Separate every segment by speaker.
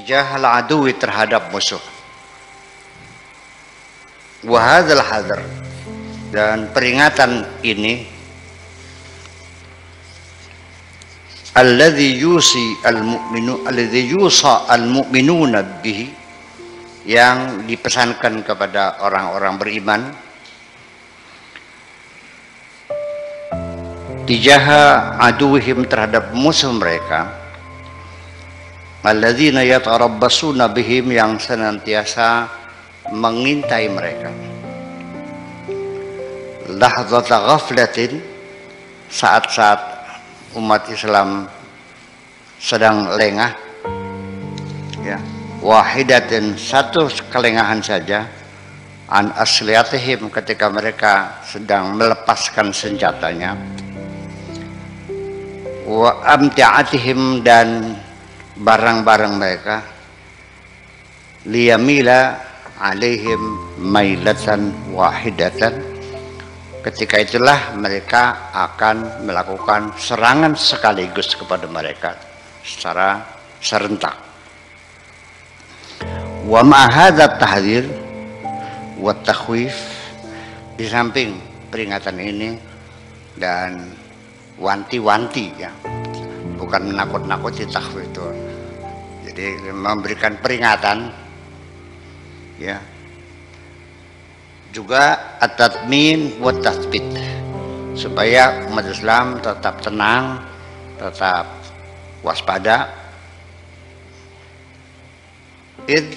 Speaker 1: tijahal aduwi terhadap musuh. Wa hadzal hadar, dan peringatan ini alladzi yusa al-mu'minuna bihi, yang dipesankan kepada orang-orang beriman, tijaha aduwihim terhadap musuh mereka, alladzina yatarabbasuna bihim, yang senantiasa mengintai mereka, lahzata ghaflatin, saat-saat umat Islam sedang lengah, ya, wahidatin, satu kelengahan saja, an asliyatihim, ketika mereka sedang melepaskan senjatanya, wa amti'atihim, dan barang-barang mereka, liyamila alaihim mailatan wahidatan, ketika itulah mereka akan melakukan serangan sekaligus kepada mereka secara serentak. Wa ma'ahadza tahdzir wa takhwif, di samping peringatan ini dan wanti-wanti, ya, bukan menakut-nakuti, takhwif itu jadi memberikan peringatan, ya, juga at-tatmin wa tathbit, supaya umat Islam tetap tenang, tetap waspada. Id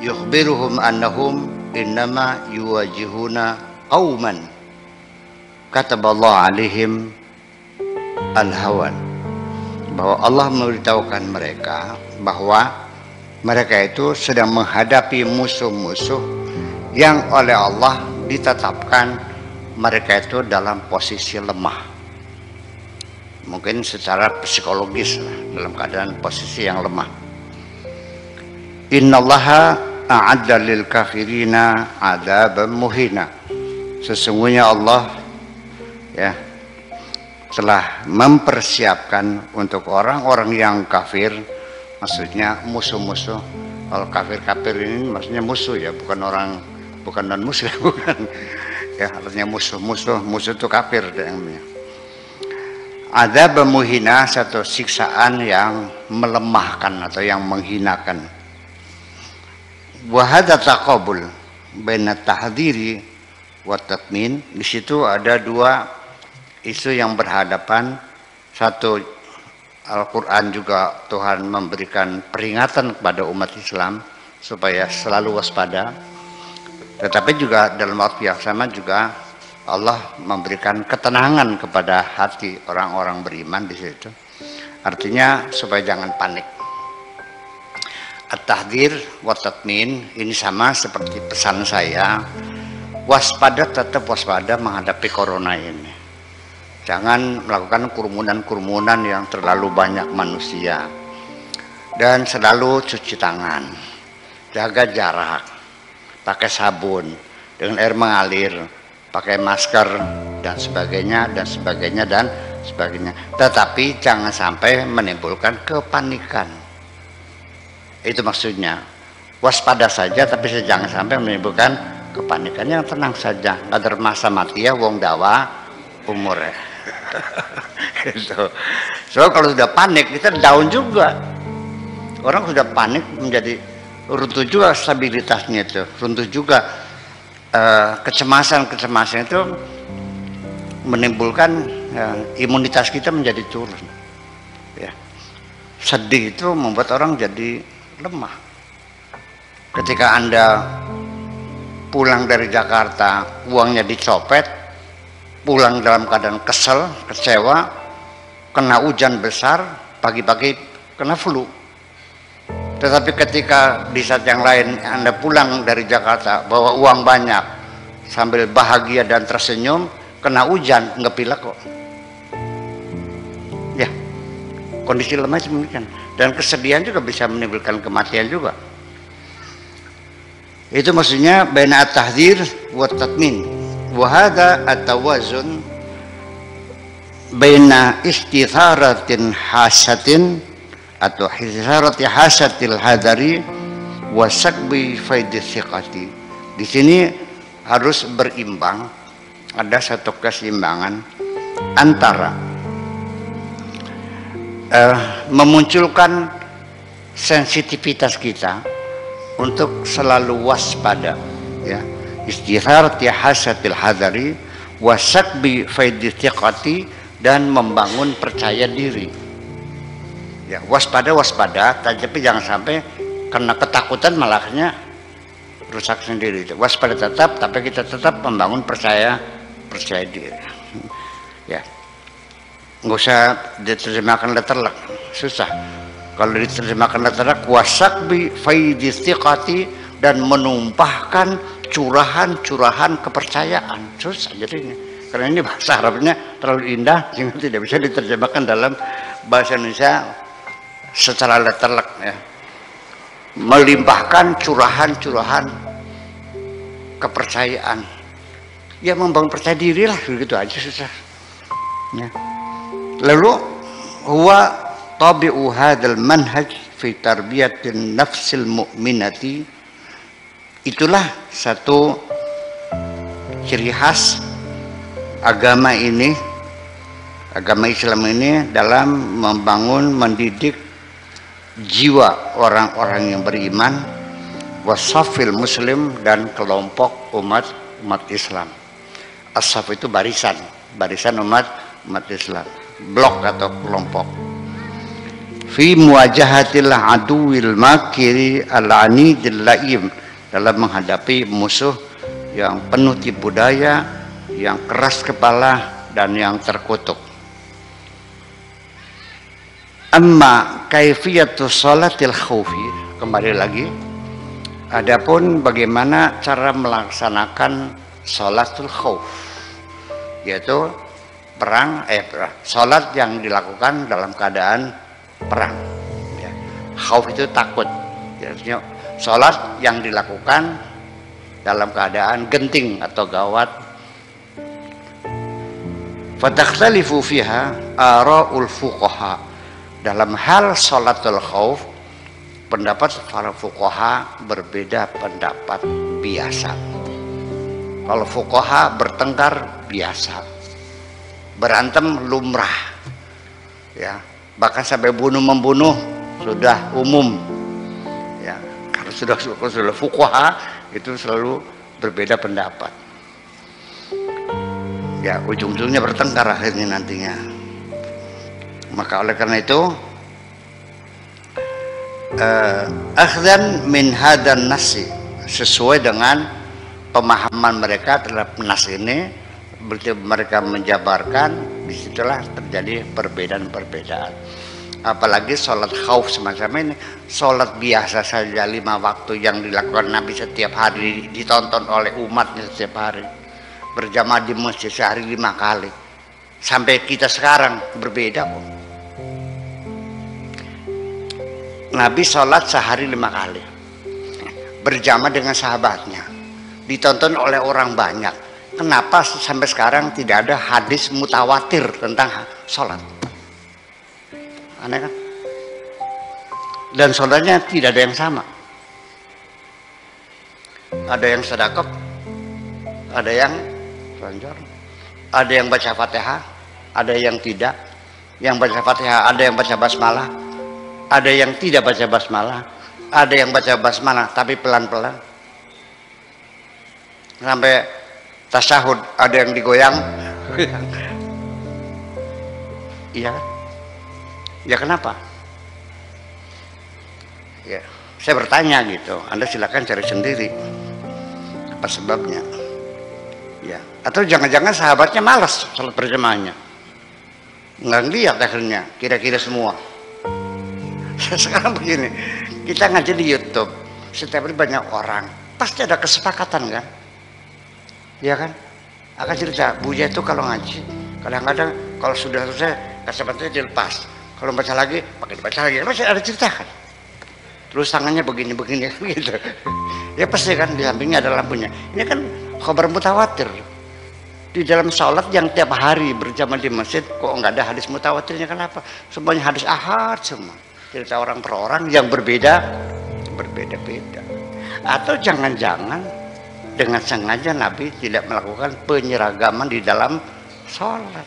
Speaker 1: yukhbiruhum annahum innama yuwajihuna qauman kataballahu alaihim al-hawan, bahwa Allah memberitahukan mereka bahwa mereka itu sedang menghadapi musuh-musuh yang oleh Allah ditetapkan mereka itu dalam posisi lemah, mungkin secara psikologis lah, dalam keadaan posisi yang lemah. Innallaha a'adda lil kafirina 'adzaban muhina, sesungguhnya Allah, ya, telah mempersiapkan untuk orang-orang yang kafir, maksudnya musuh-musuh. Kalau kafir-kafir ini maksudnya musuh, ya, bukan orang, bukan non muslim, bukan, ya, artinya musuh-musuh. Musuh itu kafir, namanya. Adzab muhina, satu siksaan yang melemahkan atau yang menghinakan. Wa hadza taqabul baina tahdhiri wa tatmin, di situ ada dua isu yang berhadapan. Satu, Al-Quran juga Tuhan memberikan peringatan kepada umat Islam supaya selalu waspada, tetapi juga dalam waktu yang sama juga Allah memberikan ketenangan kepada hati orang-orang beriman di situ. Artinya supaya jangan panik. At-tahdzir wa tatmin ini sama seperti pesan saya, waspada, tetap waspada menghadapi corona ini. Jangan melakukan kerumunan-kerumunan yang terlalu banyak manusia, dan selalu cuci tangan, jaga jarak, pakai sabun dengan air mengalir, pakai masker, dan sebagainya dan sebagainya dan sebagainya. Tetapi jangan sampai menimbulkan kepanikan. Itu maksudnya, waspada saja tapi jangan sampai menimbulkan kepanikan. Yang tenang saja, nggak ada masa mati, ya, wong dawa umur, ya. Gitu. So kalau sudah panik kita down juga. Orang sudah panik menjadi runtuh juga stabilitasnya, itu runtuh juga. Kecemasan itu menimbulkan, ya, imunitas kita menjadi turun, ya. Sedih itu membuat orang jadi lemah. Ketika Anda pulang dari Jakarta, uangnya dicopet, pulang dalam keadaan kesel, kecewa, kena hujan besar, pagi-pagi kena flu. Tetapi ketika di saat yang lain Anda pulang dari Jakarta bawa uang banyak, sambil bahagia dan tersenyum, kena hujan, nggak pilek kok. Ya, kondisi lemah demikian. Dan kesedihan juga bisa menimbulkan kematian juga. Itu maksudnya baina at-tahdzir wa tatmin. Wa hadza at-tawazun baina istitharatin hasatin atau hisarati hasatil hadari wasakbi faidisiqati. Di sini harus berimbang, ada satu keseimbangan antara memunculkan sensitivitas kita untuk selalu waspada, ya, istihar hasatil hadari wasakbi faidisiqati, dan membangun percaya diri. Ya, waspada tapi jangan sampai karena ketakutan malahnya rusak sendiri. Waspada tetap, tapi kita tetap membangun percaya diri. Ya, nggak usah diterjemahkan letterlek, susah. Kalau diterjemahkan letterlek, wasakbi faidisiqati, dan menumpahkan curahan kepercayaan, susah jadinya. Karena ini bahasa Arabnya terlalu indah sehingga tidak bisa diterjemahkan dalam bahasa Indonesia secara letterlek, ya. Melimpahkan curahan kepercayaan, ya, membangun percaya diri lah, begitu aja, susah, ya. Lalu huwa tabi'u hadzal manhaj fi tarbiyatin nafsil mu'minati, itulah satu ciri khas agama ini, agama Islam ini, dalam membangun, mendidik jiwa orang-orang yang beriman, wasafil muslim, dan kelompok umat Islam. As-saf itu barisan umat Islam, blok atau kelompok. Fi muwajahatil aduwil makiri al-anidil laim, dalam menghadapi musuh yang penuh tipu daya, yang keras kepala, dan yang terkutuk. Amma kaifiyatus sholatil khaufi, kembali lagi, adapun bagaimana cara melaksanakan sholatul khauf, yaitu sholat yang dilakukan dalam keadaan perang, ya. Khauf itu takut, artinya sholat yang dilakukan dalam keadaan genting atau gawat. Fatakhtalifu fiha ara'ul fuqaha, dalam hal sholatul khauf pendapat para fuqaha berbeda pendapat biasa. Kalau fuqaha bertengkar biasa, berantem lumrah, ya, bahkan sampai bunuh-membunuh sudah umum, ya. Kalau sudah fuqaha itu selalu berbeda pendapat, ya, ujung-ujungnya bertengkar akhirnya nantinya. Maka oleh karena itu akhdan min hadan nasi, sesuai dengan pemahaman mereka terhadap nas ini, berarti mereka menjabarkan disitulah terjadi perbedaan. Apalagi sholat khauf semacam ini, sholat biasa saja 5 waktu yang dilakukan Nabi setiap hari, ditonton oleh umatnya setiap hari, berjamaah di masjid sehari 5 kali, sampai kita sekarang berbeda kok. Nabi sholat sehari 5 kali, berjamaah dengan sahabatnya, ditonton oleh orang banyak. Kenapa sampai sekarang tidak ada hadis mutawatir tentang sholat? Aneh kan? Dan sholatnya tidak ada yang sama. Ada yang sedekap, ada yang lonjor, ada yang baca Fatihah, ada yang tidak. Yang baca Fatihah, ada yang baca basmalah, ada yang tidak baca basmalah, ada yang baca basmalah tapi pelan-pelan sampai tasyahud, ada yang digoyang. Iya kan? Ya kenapa? Ya, saya bertanya gitu. Anda silakan cari sendiri apa sebabnya. Ya, atau jangan-jangan sahabatnya malas sholat berjamaahnya, nggak lihat akhirnya kira-kira semua. Sekarang begini, kita ngaji di YouTube, setiap hari banyak orang, pasti ada kesepakatan kan? Ya kan? Akan cerita, Buya itu kalau ngaji, kadang-kadang kalau sudah selesai kacamatanya dilepas, kalau baca lagi pakai dibaca lagi, masih ada cerita kan? Terus tangannya begini-begini gitu. Ya pasti kan di sampingnya ada lampunya. Ini kan khabar mutawatir. Di dalam sholat yang tiap hari berjamaah di masjid, kok nggak ada hadis mutawatirnya? Kenapa? Semuanya hadis ahad semua. cerita orang per orang yang berbeda-beda. Atau jangan-jangan dengan sengaja Nabi tidak melakukan penyeragaman di dalam sholat.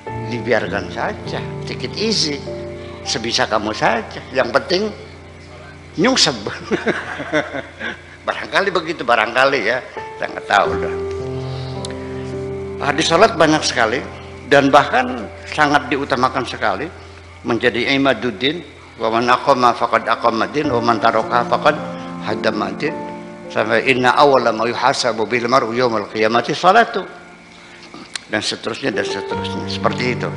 Speaker 1: Dibiarkan saja, take it easy, sebisa kamu saja. Yang penting nyungsep. Barangkali begitu, barangkali ya, saya nggak tahu dah. Hadis sholat banyak sekali dan bahkan sangat diutamakan sekali, menjadi imaduddin. Wa man aqama faqad aqamaddin wa man taraka faqad hadamaddin. Sampai inna awwala ma yuhasabu bil mar'u yaumil qiyamati salatu, dan seterusnya seperti itu.